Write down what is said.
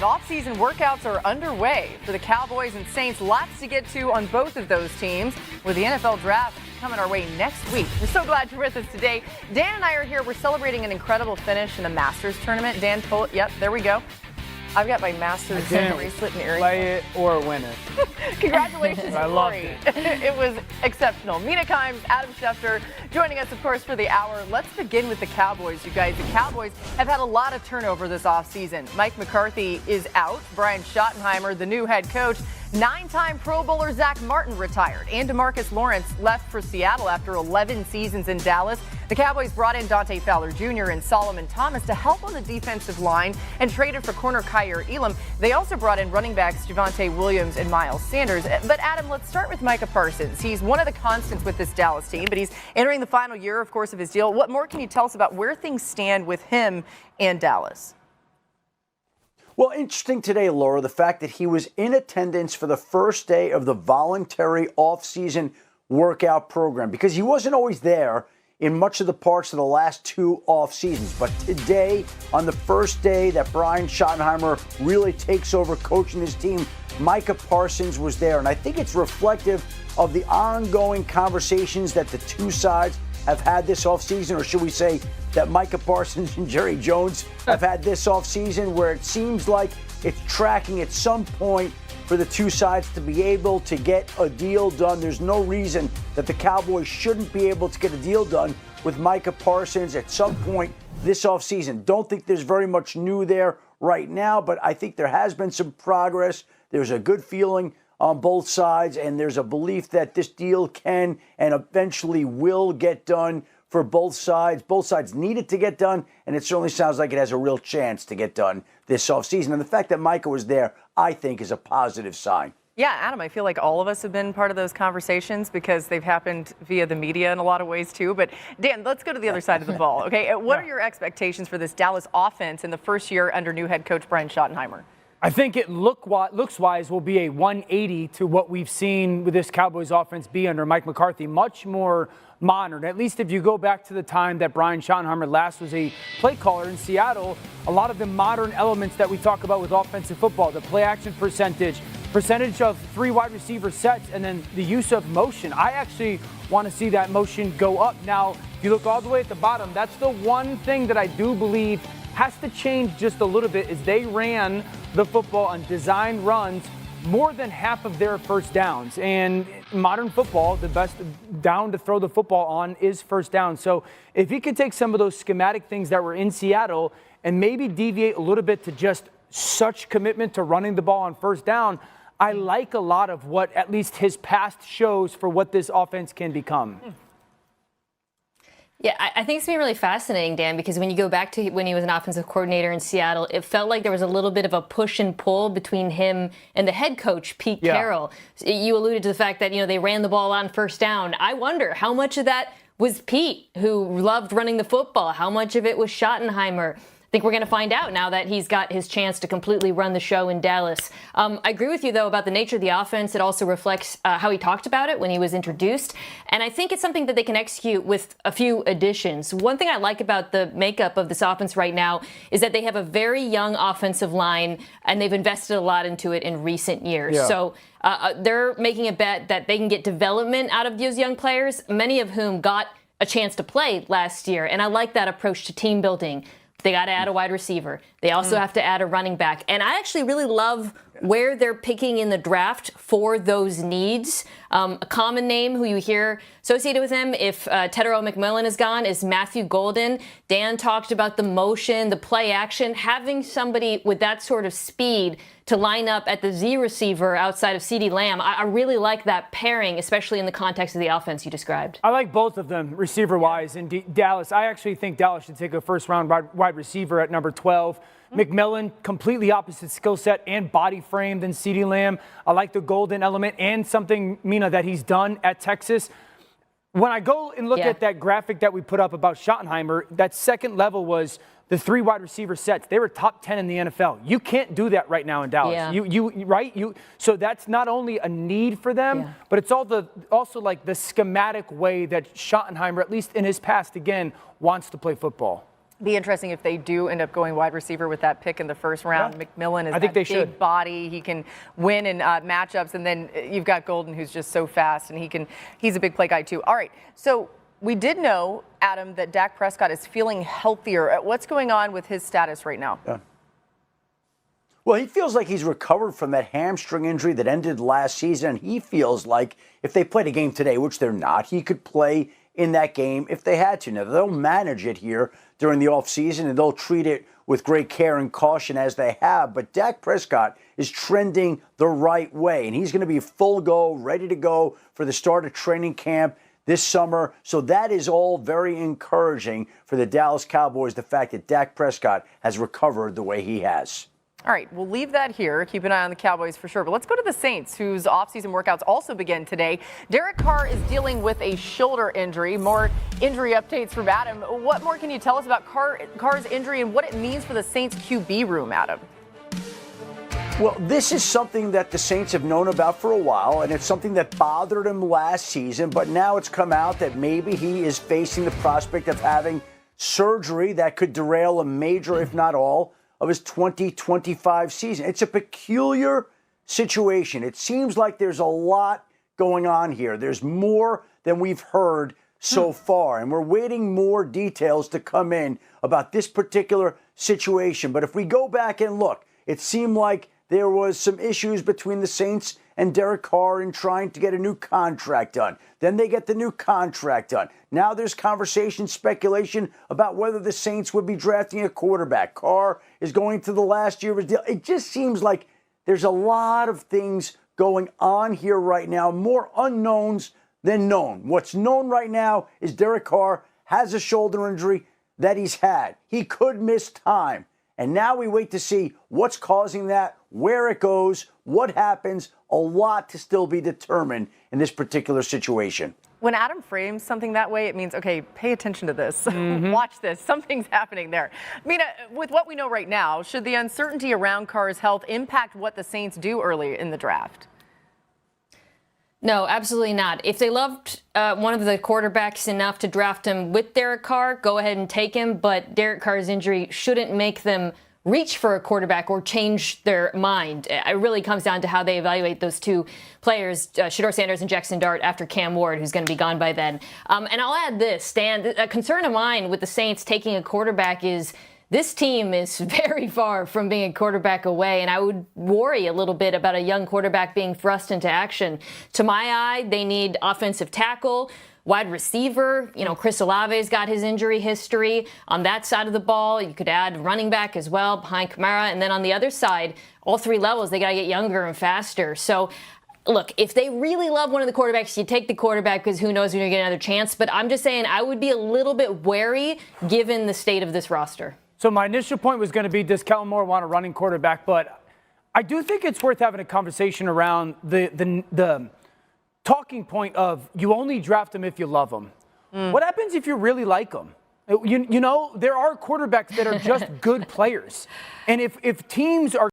Off-season workouts are underway for the Cowboys and Saints. Lots to get to on both of those teams with the NFL draft coming our way next week. We're so glad you're with us today. Dan and I are here. We're celebrating an incredible finish in the Masters tournament. Dan, pull it. Yep, there we go. I've got my Masters bracelet and earrings. Play it or win it. Congratulations, I loved it. It was exceptional. Mina Kimes, Adam Schefter, joining us, of course, for the hour. Let's begin with the Cowboys, you guys. The Cowboys have had a lot of turnover this offseason. Mike McCarthy is out. Brian Schottenheimer, the new head coach. 9-time Pro Bowler Zach Martin retired, and DeMarcus Lawrence left for Seattle after 11 seasons in Dallas. The Cowboys brought in Dante Fowler Jr. and Solomon Thomas to help on the defensive line and traded for corner Kyer Elam. They also brought in running backs Javonte Williams and Miles Sanders. But Adam, let's start with Micah Parsons. He's one of the constants with this Dallas team, but he's entering the final year, of course, of his deal. What more can you tell us about where things stand with him and Dallas? Well, interesting today, Laura, the fact that he was in attendance for the first day of the voluntary off-season workout program, because he wasn't always there in much of the parts of the last two off seasons. But today, on the first day that Brian Schottenheimer really takes over coaching his team, Micah Parsons was there. And I think it's reflective of the ongoing conversations that the two sides have had this offseason, or should we say that Micah Parsons and Jerry Jones have had this offseason, where it seems like it's tracking at some point for the two sides to be able to get a deal done. There's no reason that the Cowboys shouldn't be able to get a deal done with Micah Parsons at some point this offseason. Don't think there's very much new there right now, but I think there has been some progress. There's a good feeling on both sides, and there's a belief that this deal can and eventually will get done for both sides. Both sides need it to get done, and it certainly sounds like it has a real chance to get done this offseason. And the fact that Micah was there, I think, is a positive sign. Yeah, Adam, I feel like all of us have been part of those conversations because they've happened via the media in a lot of ways, too. But, Dan, let's go to the other side of the ball, okay? What are your expectations for this Dallas offense in the first year under new head coach Brian Schottenheimer? I think it looks-wise will be a 180 to what we've seen with this Cowboys offense be under Mike McCarthy. Much more modern. At least if you go back to the time that Brian Schottenheimer last was a play caller in Seattle, a lot of the modern elements that we talk about with offensive football, the play action percentage of 3 wide receiver sets, and then the use of motion. I actually want to see that motion go up. Now, if you look all the way at the bottom, that's the one thing that I do believe has to change just a little bit, is they ran the football on design runs more than half of their first downs. And modern football, the best down to throw the football on is first down. So if he could take some of those schematic things that were in Seattle and maybe deviate a little bit to just such commitment to running the ball on first down, I like a lot of what at least his past shows for what this offense can become. Yeah, I think it's been really fascinating, Dan, because when you go back to when he was an offensive coordinator in Seattle, it felt like there was a little bit of a push and pull between him and the head coach, Pete Carroll. You alluded to the fact that, they ran the ball on first down. I wonder how much of that was Pete, who loved running the football. How much of it was Schottenheimer? I think we're going to find out now that he's got his chance to completely run the show in Dallas. I agree with you, though, about the nature of the offense. It also reflects how he talked about it when he was introduced. And I think it's something that they can execute with a few additions. One thing I like about the makeup of this offense right now is that they have a very young offensive line, and they've invested a lot into it in recent years. Yeah. So they're making a bet that they can get development out of those young players, many of whom got a chance to play last year. And I like that approach to team building. They got to add a wide receiver. They also have to add a running back. And I actually really love where they're picking in the draft for those needs. A common name who you hear associated with him, if Tedero McMillan is gone, is Matthew Golden. Dan talked about the motion, the play action. Having somebody with that sort of speed to line up at the Z receiver outside of CeeDee Lamb, I really like that pairing, especially in the context of the offense you described. I like both of them receiver-wise in Dallas. I actually think Dallas should take a first-round wide receiver at number 12. McMillan, completely opposite skill set and body frame than CeeDee Lamb. I like the Golden element and something, Mina, that he's done at Texas. When I go and look at that graphic that we put up about Schottenheimer, that second level was the 3 wide receiver sets. They were top 10 in the NFL. You can't do that right now in Dallas. Yeah. So that's not only a need for them, but it's also like the schematic way that Schottenheimer, at least in his past, again, wants to play football. Be interesting if they do end up going wide receiver with that pick in the first round. Yeah. McMillan is I think that they big should. body. He can win in matchups, and then you've got Golden, who's just so fast, and he's a big play guy too. All right, so we did know, Adam, that Dak Prescott is feeling healthier. What's going on with his status right now? Yeah. Well, he feels like he's recovered from that hamstring injury that ended last season. And he feels like if they played a game today, which they're not, he could play in that game if they had to. Now, they'll manage it here during the offseason, and they'll treat it with great care and caution as they have. But Dak Prescott is trending the right way, and he's going to be full go, ready to go for the start of training camp this summer. So that is all very encouraging for the Dallas Cowboys, the fact that Dak Prescott has recovered the way he has. All right, we'll leave that here. Keep an eye on the Cowboys for sure. But let's go to the Saints, whose offseason workouts also begin today. Derek Carr is dealing with a shoulder injury. More injury updates from Adam. What more can you tell us about Carr's injury and what it means for the Saints QB room, Adam? Well, this is something that the Saints have known about for a while, and it's something that bothered him last season. But now it's come out that maybe he is facing the prospect of having surgery that could derail a major, if not all, of his 2025 season. It's a peculiar situation. It seems like there's a lot going on here. There's more than we've heard so far, and we're waiting more details to come in about this particular situation. But if we go back and look, it seemed like there was some issues between the Saints and Derek Carr in trying to get a new contract done. Then they get the new contract done. Now there's conversation, speculation about whether the Saints would be drafting a quarterback. Carr is going to the last year of his deal. It just seems like there's a lot of things going on here right now, more unknowns than known. What's known right now is Derek Carr has a shoulder injury that he's had. He could miss time. And now we wait to see what's causing that, where it goes, what happens. A lot to still be determined in this particular situation. When Adam frames something that way, it means, okay, pay attention to this. Watch this. Something's happening there. I mean, with what we know right now, should the uncertainty around Carr's health impact what the Saints do early in the draft? No, absolutely not. If they loved one of the quarterbacks enough to draft him with Derek Carr, go ahead and take him. But Derek Carr's injury shouldn't make them reach for a quarterback or change their mind. It really comes down to how they evaluate those two players, Shedeur Sanders and Jackson Dart, after Cam Ward, who's going to be gone by then. And I'll add this, Stan, a concern of mine with the Saints taking a quarterback is this team is very far from being a quarterback away, and I would worry a little bit about a young quarterback being thrust into action. To my eye, they need offensive tackle, wide receiver. You know, Chris Olave's got his injury history on that side of the ball. You could add running back as well behind Kamara. And then on the other side, all three levels, they got to get younger and faster. So, look, if they really love one of the quarterbacks, you take the quarterback because who knows when you're going to get another chance. But I'm just saying I would be a little bit wary given the state of this roster. So my initial point was going to be, does Kellen Moore want a running quarterback? But I do think it's worth having a conversation around the talking point of you only draft them if you love them. What happens if you really like them? You know, there are quarterbacks that are just good players. And if teams are